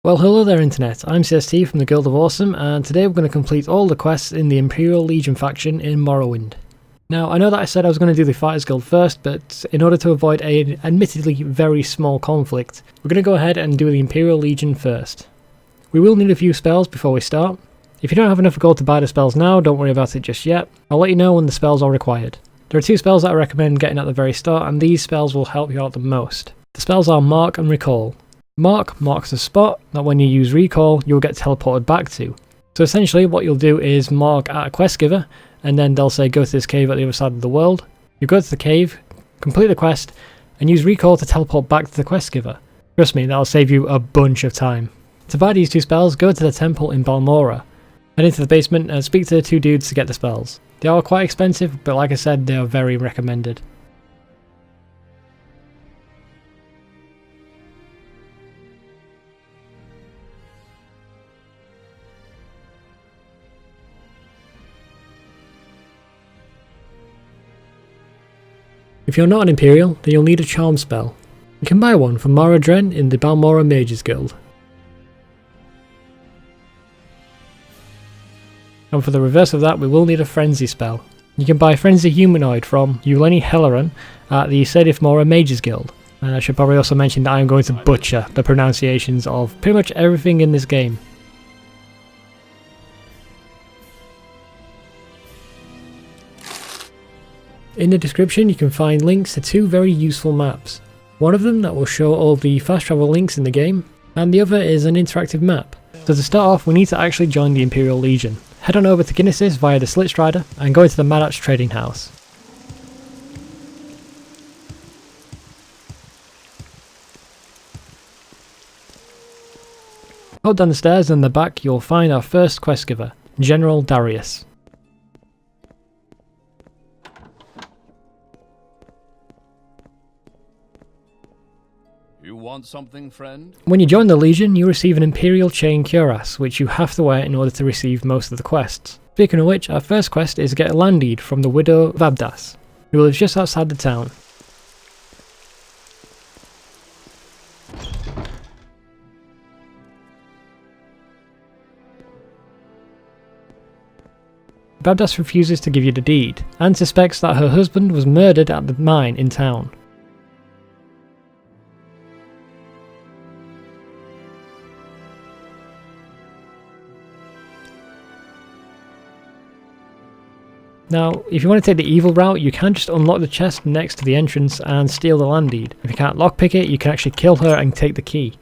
Well, hello there Internet, I'm CST from the Guild of Awesome, and today we're going to complete all the quests in the Imperial Legion faction in Morrowind. Now, I know that I said I was going to do the Fighters Guild first, but in order to avoid an admittedly very small conflict, we're going to go ahead and do the Imperial Legion first. We will need a few spells before we start. If you don't have enough gold to buy the spells now, don't worry about it just yet. I'll let you know when the spells are required. There are two spells that I recommend getting at the very start, and these spells will help you out the most. The spells are Mark and Recall. Mark marks a spot that when you use Recall, you'll get teleported back to. So essentially what you'll do is mark at a quest giver, and then they'll say go to this cave at the other side of the world. You go to the cave, complete the quest, and use Recall to teleport back to the quest giver. Trust me, that'll save you a bunch of time. To buy these two spells, go to the temple in Balmora. Head into the basement and speak to the two dudes to get the spells. They are quite expensive, but like I said, they are very recommended. If you're not an Imperial, then you'll need a charm spell. You can buy one from Mara Dren in the Balmora Mages Guild. And for the reverse of that, we will need a Frenzy spell. You can buy Frenzy Humanoid from Yuleni Helleran at the Sedif Mora Mages Guild. And I should probably also mention that I am going to butcher the pronunciations of pretty much everything in this game. In the description you can find links to two very useful maps. One of them that will show all the fast travel links in the game, and the other is an interactive map. So to start off we need to actually join the Imperial Legion. Head on over to Gnisis via the Slit Strider and go into the Madura trading house. Hold down the stairs and in the back you'll find our first quest giver, General Darius. You want something, friend? When you join the Legion, you receive an Imperial chain cuirass, which you have to wear in order to receive most of the quests. Speaking of which, our first quest is get a Landed from the widow Vabdas, who lives just outside the town. Vabdas refuses to give you the deed, and suspects that her husband was murdered at the mine in town. Now, if you want to take the evil route, you can just unlock the chest next to the entrance and steal the Landed. If you can't lockpick it, you can actually kill her and take the key.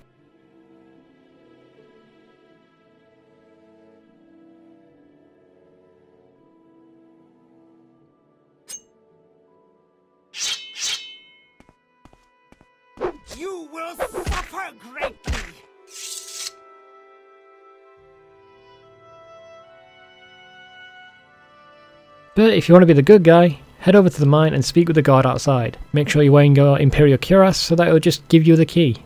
You will suffer greatly! But if you want to be the good guy, head over to the mine and speak with the guard outside. Make sure you're wearing your Imperial cuirass so that it will just give you the key.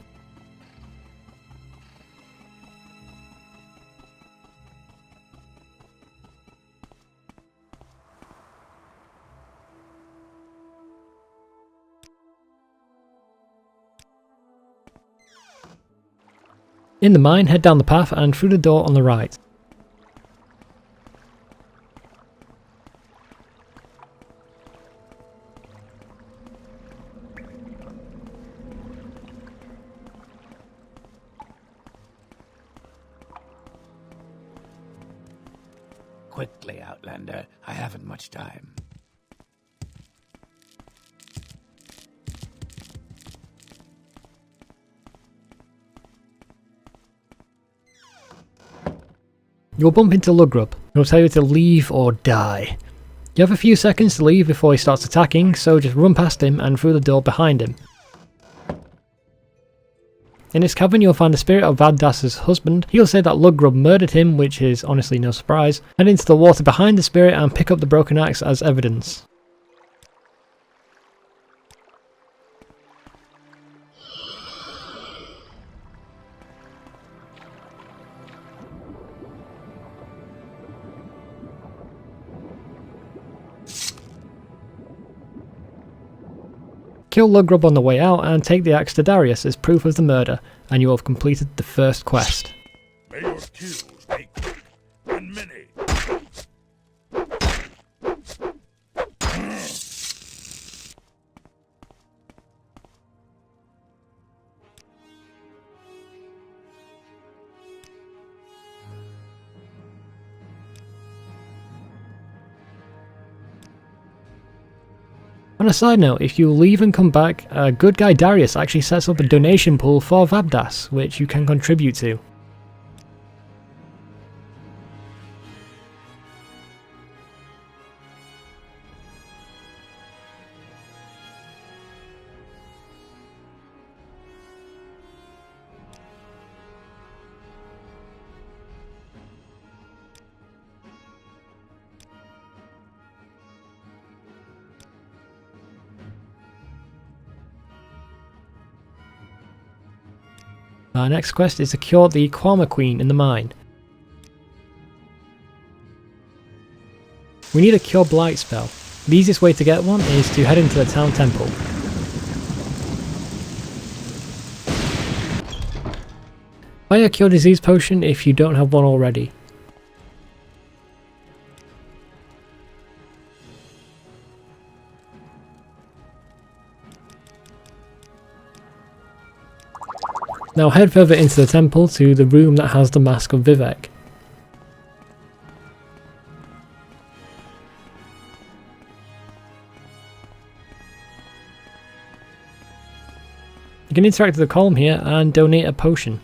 In the mine, head down the path and through the door on the right. Quickly, Outlander. I haven't much time. You'll bump into Lugrub, who will tell you to leave or die. You have a few seconds to leave before he starts attacking, so just run past him and through the door behind him. In his cabin you'll find the spirit of Vabdas' husband. He'll say that Lugrub murdered him, which is honestly no surprise. Head into the water behind the spirit and pick up the broken axe as evidence. Kill Lugrub on the way out and take the axe to Darius as proof of the murder, and you have completed the first quest. May your kills be quick and many. On a side note, if you leave and come back, good guy Darius actually sets up a donation pool for vabdas, which you can contribute to. Our next quest is to cure the Qualma Queen in the mine. We need a Cure Blight spell. The easiest way to get one is to head into the town temple. Buy a Cure Disease potion if you don't have one already. Now head further into the temple to the room that has the Mask of Vivec. You can interact with the column here and donate a potion.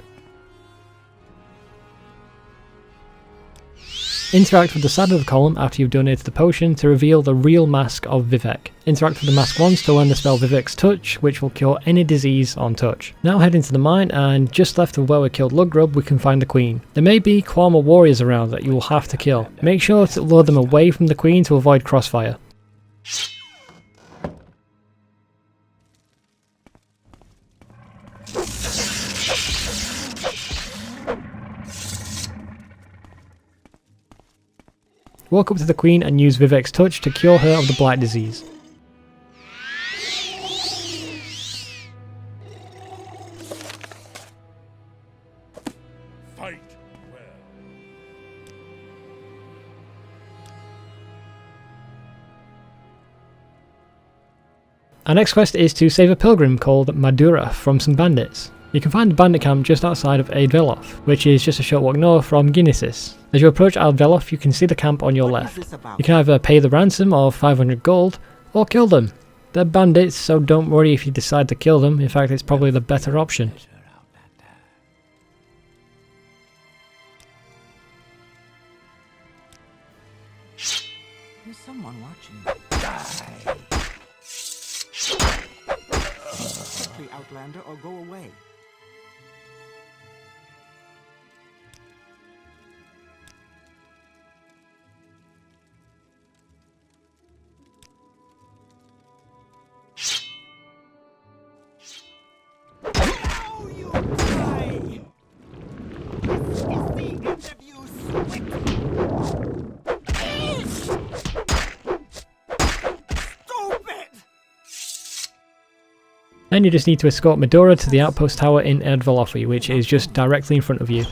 Interact with the side of the column after you've donated the potion to reveal the real Mask of Vivec. Interact with the mask once to learn the spell Vivec's Touch, which will cure any disease on touch. Now head into the mine, and just left of where we killed Lugrub we can find the Queen. There may be Qualma warriors around that you will have to kill. Make sure to lure them away from the Queen to avoid crossfire. Walk up to the Queen and use Vivec's Touch to cure her of the Blight disease. Fight well. Our next quest is to save a pilgrim called Madura from some bandits. You can find the bandit camp just outside of Velof, which is just a short walk north from Gnisis. As you approach Velof, you can see the camp on your left. You can either pay the ransom of 500 gold, or kill them. They're bandits, so don't worry if you decide to kill them, in fact it's probably the better option. There's someone watching. Quickly, Outlander, or go away. Then you just need to escort Madura to the outpost tower in Velofi, which is just directly in front of you.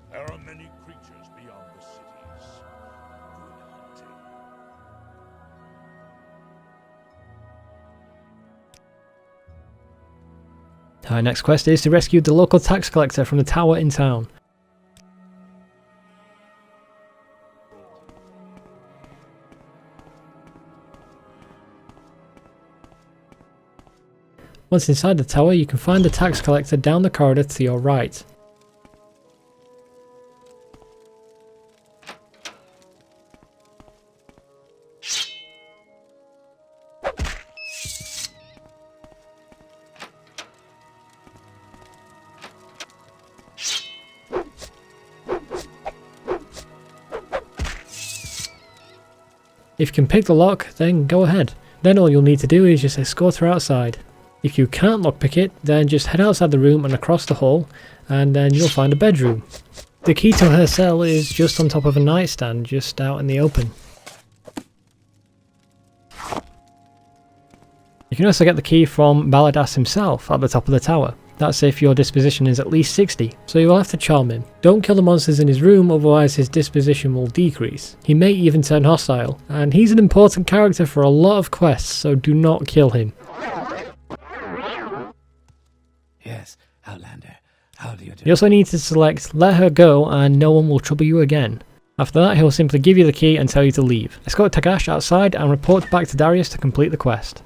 There are many creatures beyond the cities. Good hunting. Our next quest is to rescue the local tax collector from the tower in town. Once inside the tower, you can find the tax collector down the corridor to your right. If you can pick the lock, then go ahead. Then all you'll need to do is just escort her outside. If you can't lockpick it, then just head outside the room and across the hall, and then you'll find a bedroom. The key to her cell is just on top of a nightstand, just out in the open. You can also get the key from Vabdas himself at the top of the tower. That's if your disposition is at least 60, so you'll have to charm him. Don't kill the monsters in his room, otherwise his disposition will decrease. He may even turn hostile, and he's an important character for a lot of quests, so do not kill him. Yes, Outlander. How do you do? You also need to select Let Her Go and no one will trouble you again. After that he'll simply give you the key and tell you to leave. Escort Ragash outside and report back to Darius to complete the quest.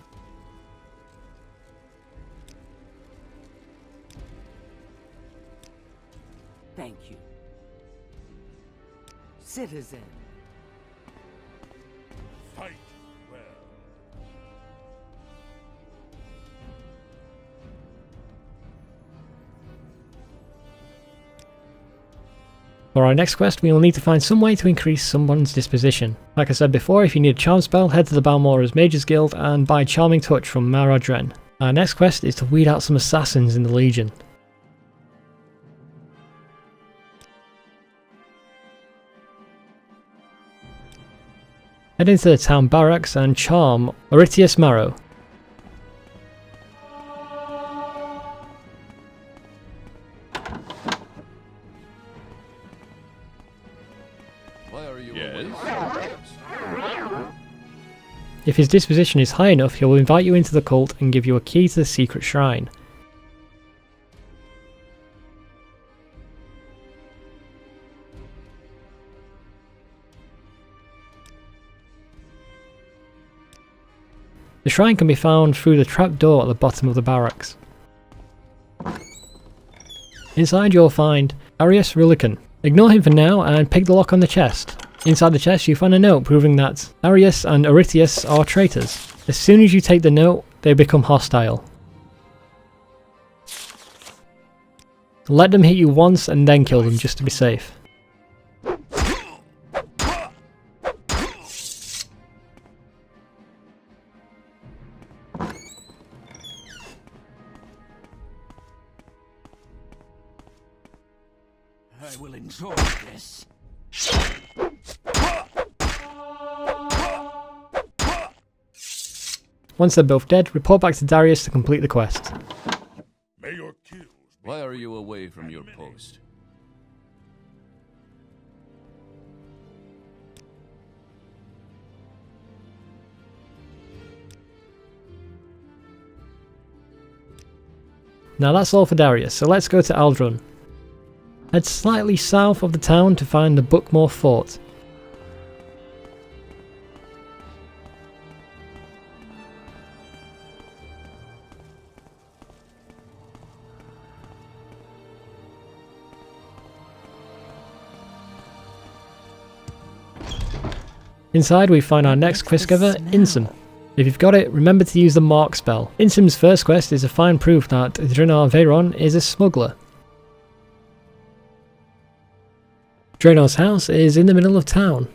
Thank you. Citizen. Fight well. For our next quest, we will need to find some way to increase someone's disposition. Like I said before, if you need a charm spell, head to the Balmora's Mages Guild and buy Charming Touch from Maradren. Our next quest is to weed out some assassins in the Legion. Head into the town barracks and charm Oritius Marrow. Why are you Yes? away? If his disposition is high enough, he will invite you into the cult and give you a key to the secret shrine. The shrine can be found through the trap door at the bottom of the barracks. Inside you'll find Arius Rulican. Ignore him for now and pick the lock on the chest. Inside the chest you find a note proving that Arius and Oritius are traitors. As soon as you take the note, they become hostile. Let them hit you once and then kill them just to be safe. I will enjoy this. Once they're both dead, report back to Darius to complete the quest. May your kills be Why are you away from your post? Now that's all for Darius, so let's go to Aldrun. Head slightly south of the town to find the Bookmore Fort. Inside we find our next quest giver, Insum. If you've got it, remember to use the Mark spell. Insum's first quest is a fine proof that Drinar Vayron is a smuggler. Draenar's house is in the middle of town.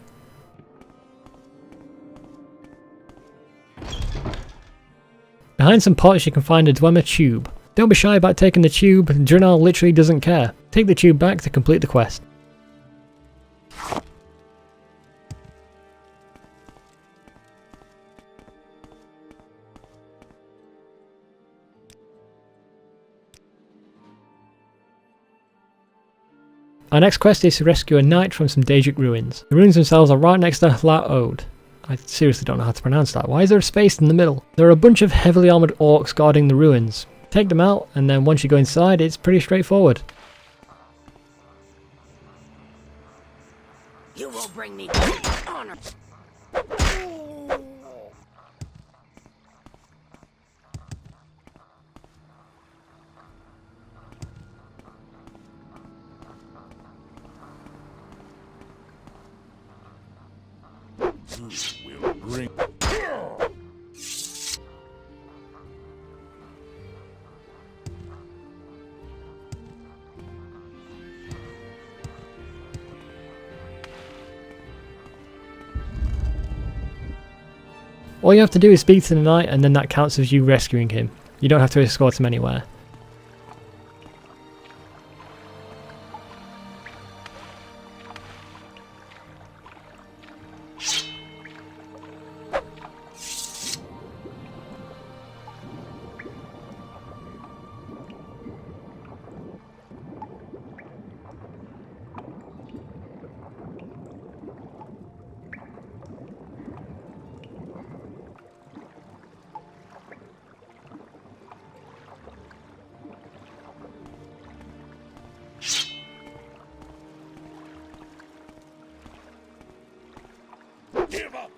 Behind some pots you can find a Dwemer tube. Don't be shy about taking the tube, Drinar literally doesn't care. Take the tube back to complete the quest. Our next quest is to rescue a knight from some Daedric ruins. The ruins themselves are right next to Hlaod. I seriously don't know how to pronounce that. Why is there a space in the middle? There are a bunch of heavily armoured orcs guarding the ruins. Take them out, and then once you go inside, it's pretty straightforward. You will bring me honor. will bring. All you have to do is speak to the knight and then that counts as you rescuing him. You don't have to escort him anywhere. Give up!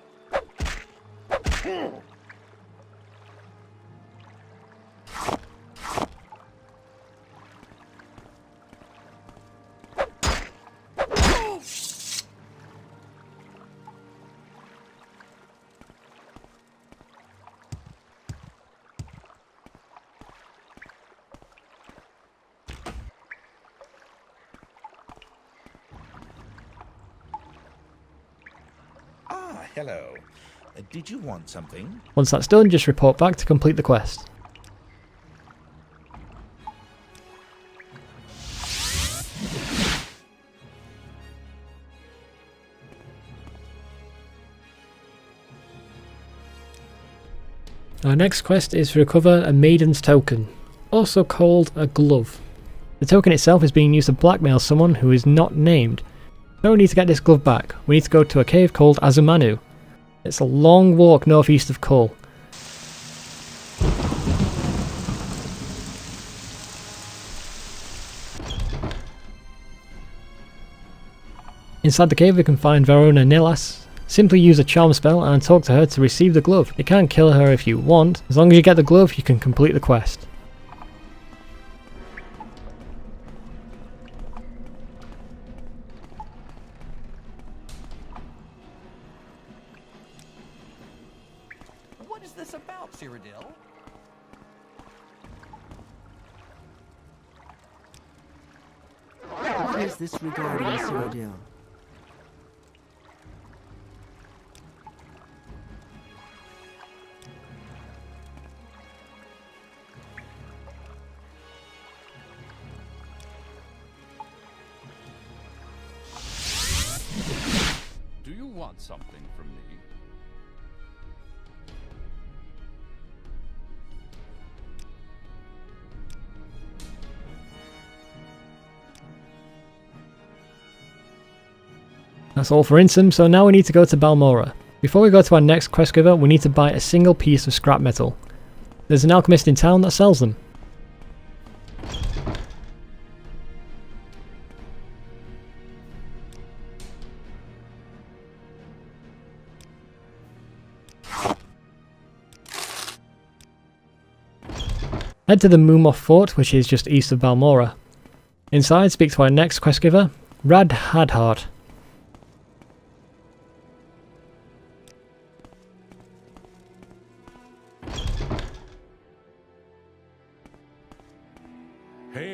Ah, hello. Did you want something? Once that's done, just report back to complete the quest. Our next quest is to recover a Maiden's token, also called a glove. The token itself is being used to blackmail someone who is not named. So we need to get this glove back. We need to go to a cave called Azumanu. It's a long walk northeast of Kull. Inside the cave we can find Verona Nilas. Simply use a charm spell and talk to her to receive the glove. You can kill her if you want. As long as you get the glove, you can complete the quest. What is this about, Cyrodiil? What is this regarding, Cyrodiil? Do you want something from me? That's all for Insum, so now we need to go to Balmora. Before we go to our next quest giver, we need to buy a single piece of scrap metal. There's an alchemist in town that sells them. Head to the Moomoth Fort, which is just east of Balmora. Inside, speak to our next quest giver, Rad Hadhart.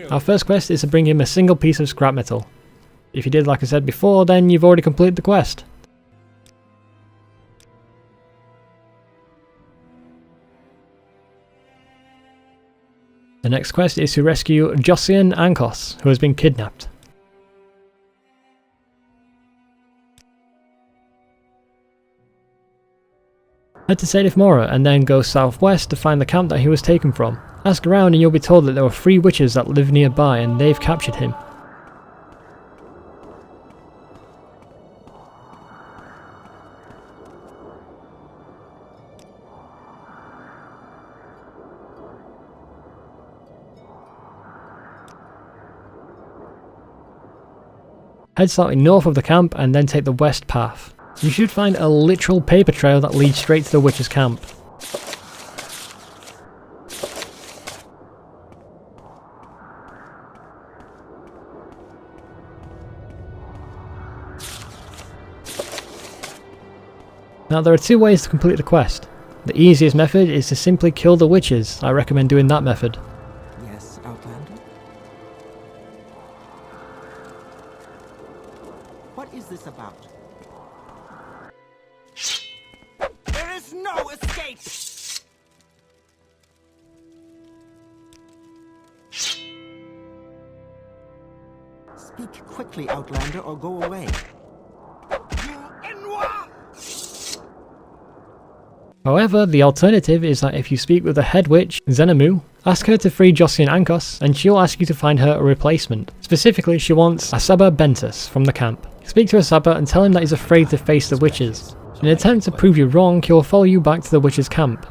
Our first quest is to bring him a single piece of scrap metal. If you did like I said before, then you've already completed the quest. The next quest is to rescue Jocien Ancos, who has been kidnapped. Head to Saint Mora and then go southwest to find the camp that he was taken from. Ask around and you'll be told that there were 3 witches that live nearby and they've captured him. Head slightly north of the camp and then take the west path. You should find a literal paper trail that leads straight to the witch's camp. Now there are 2 ways to complete the quest. The easiest method is to simply kill the witches. I recommend doing that method. Yes, Outlander? What is this about? There is no escape! Speak quickly, Outlander, or go away. However, the alternative is that if you speak with the head witch, Zenamu, ask her to free Jocien Ancos, and she'll ask you to find her a replacement. Specifically, she wants Asaba Bentus from the camp. Speak to Asaba and tell him that he's afraid to face the witches. In an attempt to prove you wrong, he will follow you back to the witch's camp.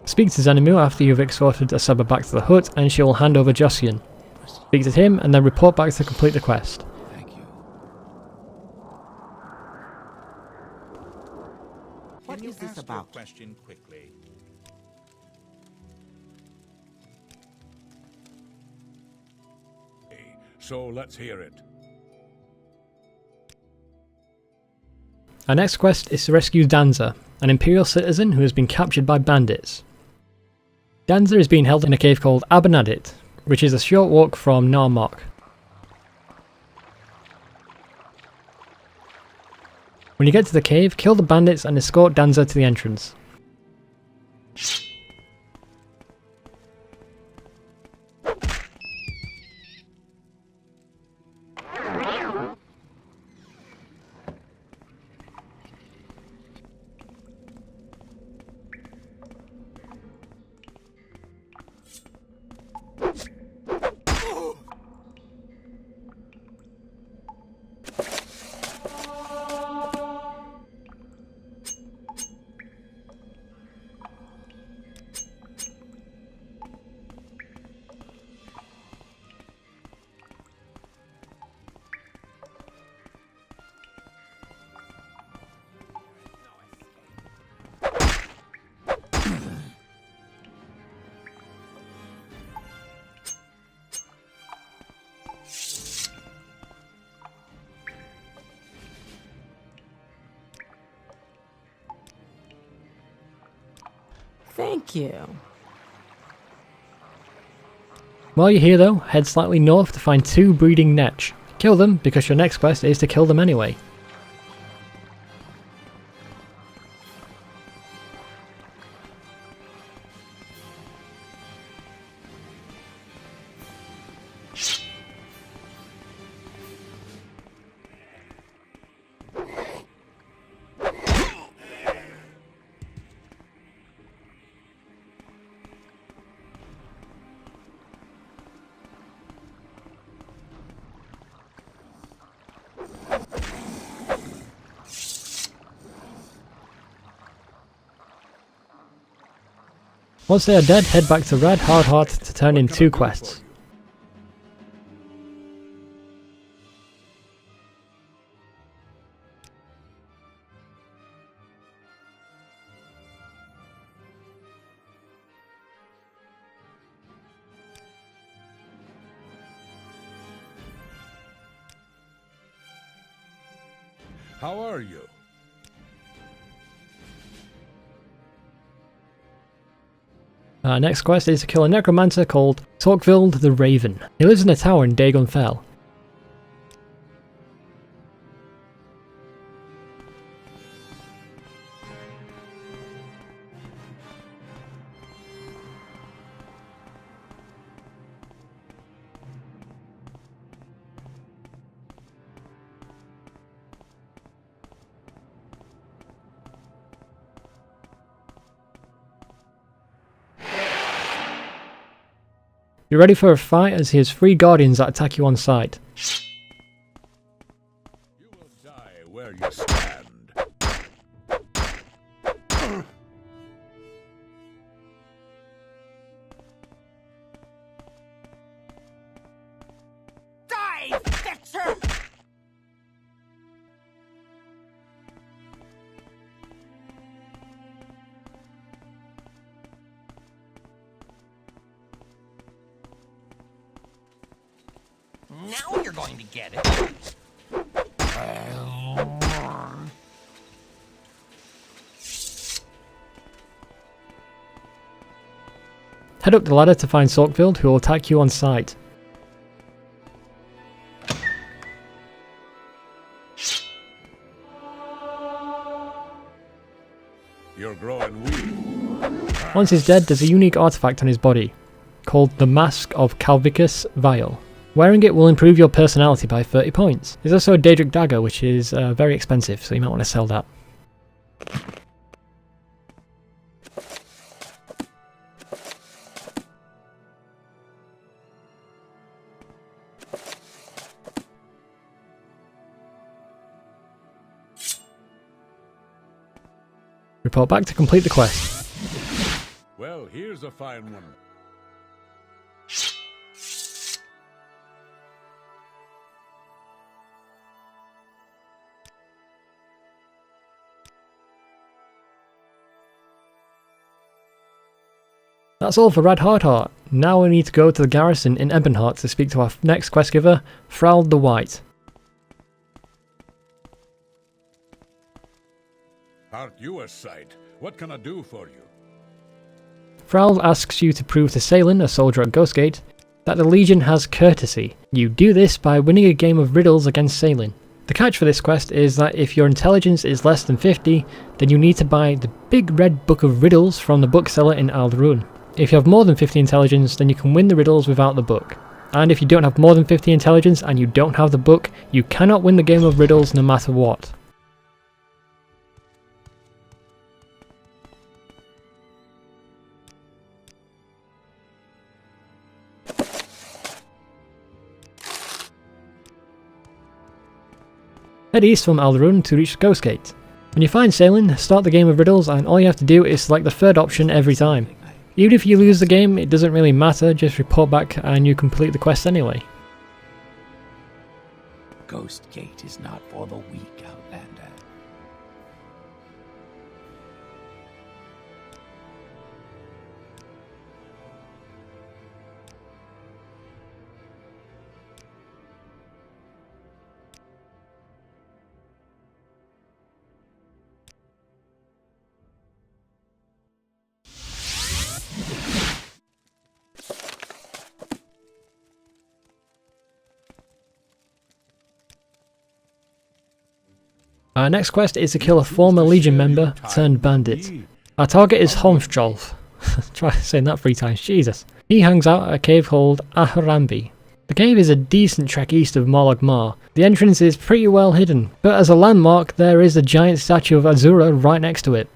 Speak to Zenamu after you've escorted Asaba back to the hut, and she will hand over Jocien. Speak to him and then report back to complete the quest. Thank you. What Can you is this ask your about? question quickly? So let's hear it. Our next quest is to rescue Dandsa, an Imperial citizen who has been captured by bandits. Dandsa is being held in a cave called Abernadit, which is a short walk from Narmok. When you get to the cave, kill the bandits and escort Dandsa to the entrance. Thank you. While you're here though, head slightly north to find 2 breeding netch. Kill them because your next quest is to kill them anyway. Once they are dead, head back to Red Hardheart to turn in 2 quests. How are you? Next quest is to kill a necromancer called Sorkvild the Raven. He lives in a tower in Dagon Fell. Be ready for a fight as he has 3 guardians that attack you on sight. You will die where you stand. Die, fixer! Now you're going to get it. Head up the ladder to find Sorkvild, who will attack you on sight. You're growing weak. Once he's dead, there's a unique artifact on his body, called the Mask of Calvicus Vial. Wearing it will improve your personality by 30 points. There's also a Daedric dagger, which is very expensive, so you might want to sell that. Report back to complete the quest. Well, here's a fine one. That's all for Red Hardheart. Now we need to go to the garrison in Ebonheart to speak to our next quest giver, Thrald the White. Aren't you a sight? What can I do for you? Thrald asks you to prove to Seran, a soldier at Ghostgate, that the Legion has courtesy. You do this by winning a game of riddles against Seran. The catch for this quest is that if your intelligence is less than 50, then you need to buy the big red book of riddles from the bookseller in Alderun. If you have more than 50 intelligence, then you can win the riddles without the book. And if you don't have more than 50 intelligence and you don't have the book, you cannot win the game of riddles no matter what. Head east from Alderun to reach Ghostgate. When you find Seran, start the game of riddles and all you have to do is select the third option every time. Even if you lose the game, it doesn't really matter, just report back and you complete the quest anyway. Ghost Gate is not for the weak, Outlander. Our next quest is to kill a former Legion member turned bandit. Our target is Honthjolf. Try saying that 3 times, Jesus. He hangs out at a cave called Aharambi. The cave is a decent trek east of Morlog Mar. The entrance is pretty well hidden, but as a landmark there is a giant statue of Azura right next to it.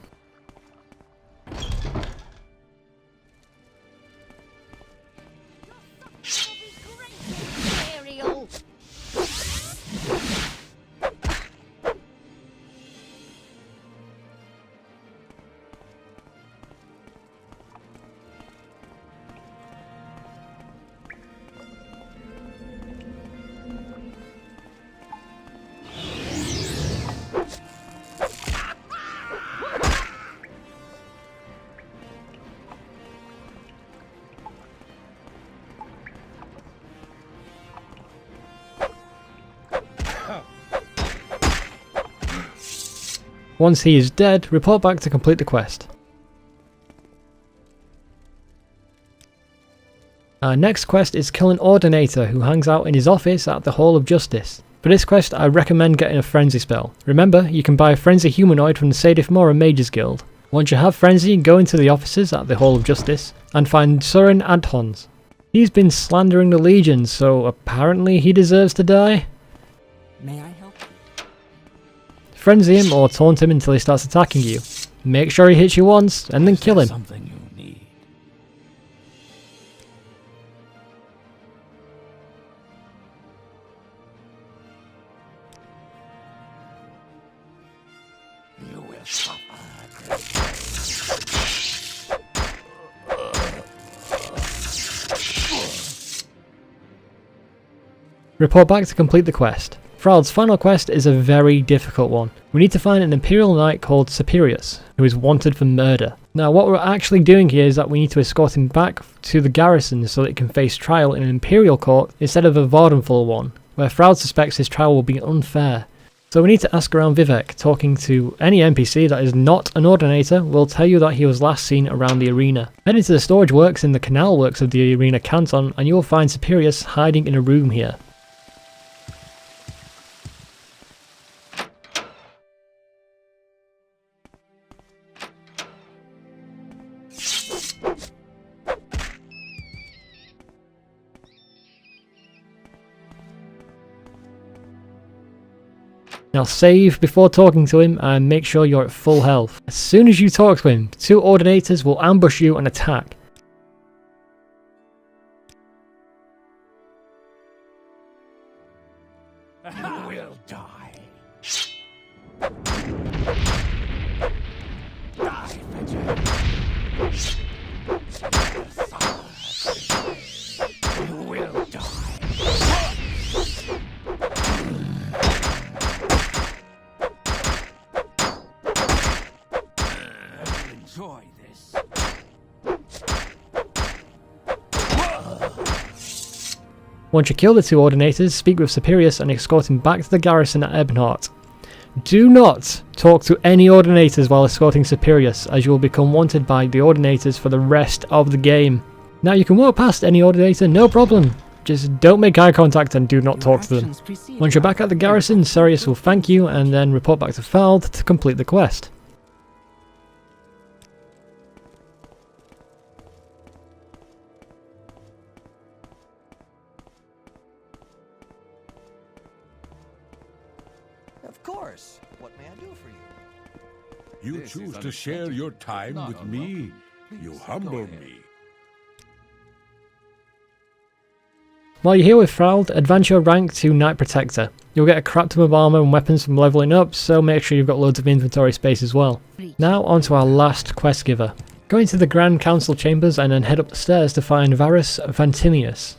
Once he is dead, report back to complete the quest. Our next quest is kill an Ordinator who hangs out in his office at the Hall of Justice. For this quest I recommend getting a Frenzy spell. Remember, you can buy a Frenzy Humanoid from the Sadif Mora Mages Guild. Once you have Frenzy, go into the offices at the Hall of Justice and find Suryn athones. He's been slandering the Legion, so apparently he deserves to die. May I help? Frenzy him or taunt him until he starts attacking you. Make sure he hits you once and then kill him. Something you need. You will suffer. Report back to complete the quest. Thrald's final quest is a very difficult one. We need to find an Imperial Knight called Saprius, who is wanted for murder. Now what we're actually doing here is that we need to escort him back to the garrison so that he can face trial in an Imperial court instead of a Vardenfall one, where Thrald suspects his trial will be unfair. So we need to ask around Vivek. Talking to any NPC that is not an Ordinator will tell you that he was last seen around the arena. Head into the storage works in the canal works of the arena canton and you will find Saprius hiding in a room here. Now save before talking to him and make sure you're at full health. As soon as you talk to him, 2 Ordinators will ambush you and attack. You will die. Die, Fetcher. You will die. Enjoy this. Once you kill the two ordinators, speak with Saprius and escort him back to the garrison at Ebnhart. Do not talk to any ordinators while escorting Saprius, as you will become wanted by the ordinators for the rest of the game. Now you can walk past any ordinator, no problem. Just don't make eye contact and do not talk to them. Once you're back at the garrison, Saprius will thank you and then report back to Fald to complete the quest. Of course. What may I do for you? You choose to share your time with me. You humble me. While you're here with Thrald, advance your rank to Knight Protector. You'll get a crap ton of armour and weapons from levelling up, so make sure you've got loads of inventory space as well. Now on to our last quest giver. Go into the Grand Council chambers and then head up the stairs to find Varus Vantinius.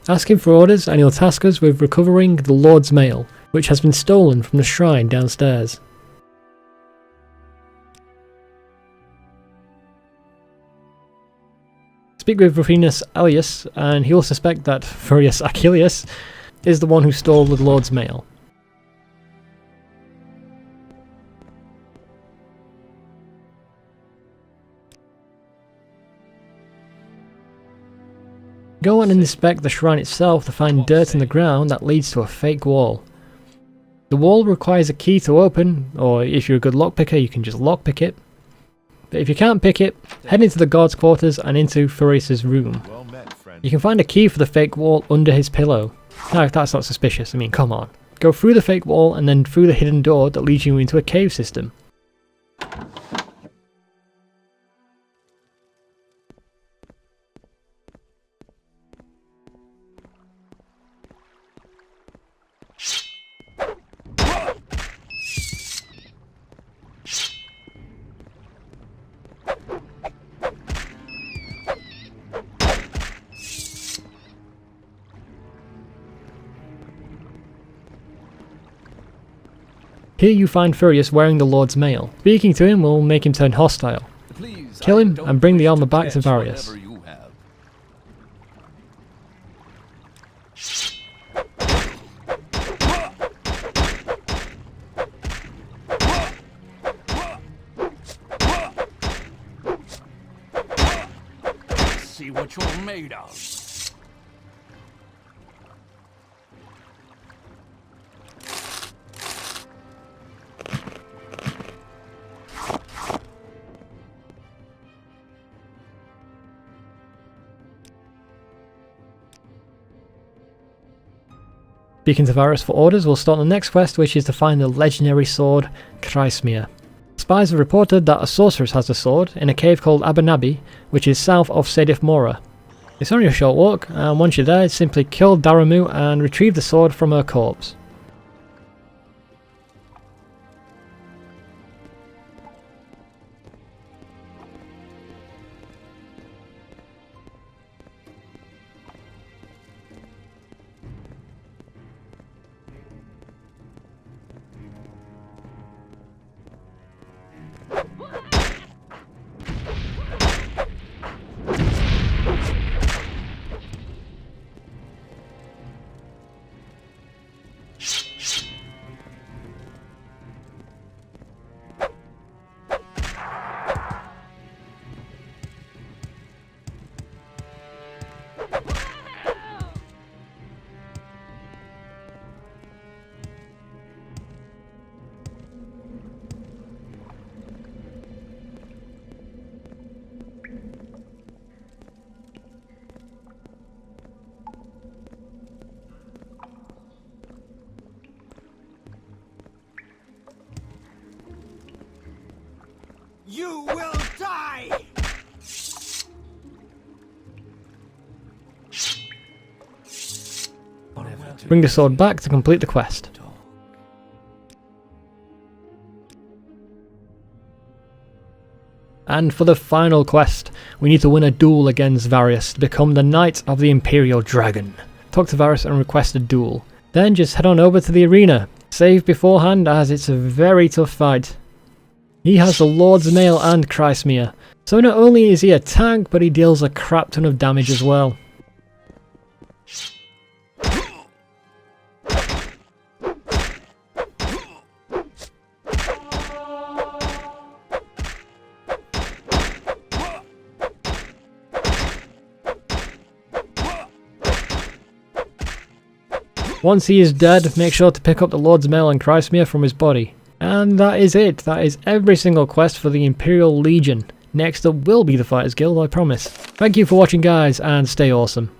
Ask him for orders and he'll task us with recovering the Lord's Mail, which has been stolen from the shrine downstairs. Speak with Rufinus Alius and he'll suspect that Furius Achilles is the one who stole the Lord's Mail. Go on and inspect the shrine itself to find dirt in the ground that leads to a fake wall. The wall requires a key to open, or if you're a good lockpicker you can just lockpick it. But if you can't pick it, head into the guard's quarters and into Furius's room. You can find a key for the fake wall under his pillow. Now if that's not suspicious, I mean come on. Go through the fake wall and then through the hidden door that leads you into a cave system. Here you find Furius wearing the Lord's Mail. Speaking to him will make him turn hostile. Please, Kill him I and bring the don't armor wish back to catch Varius. whatever you have. See what you're made of. Speaking to Varus for orders, we'll start the next quest, which is to find the legendary sword Chrysmere. Spies have reported that a sorceress has the sword in a cave called Abanabi, which is south of Sedith Mora. It's only a short walk, and once you're there, simply kill Daramu and retrieve the sword from her corpse. You will die! Bring the sword back to complete the quest. And for the final quest, we need to win a duel against Varius to become the Knight of the Imperial Dragon. Talk to Varus and request a duel. Then just head on over to the arena. Save beforehand as it's a very tough fight. He has the Lord's Mail and Chrysmere, so not only is he a tank, but he deals a crap ton of damage as well. Once he is dead, make sure to pick up the Lord's Mail and Chrysmere from his body. And that is it. That is every single quest for the Imperial Legion. Next up will be the Fighters Guild, I promise. Thank you for watching guys, and stay awesome.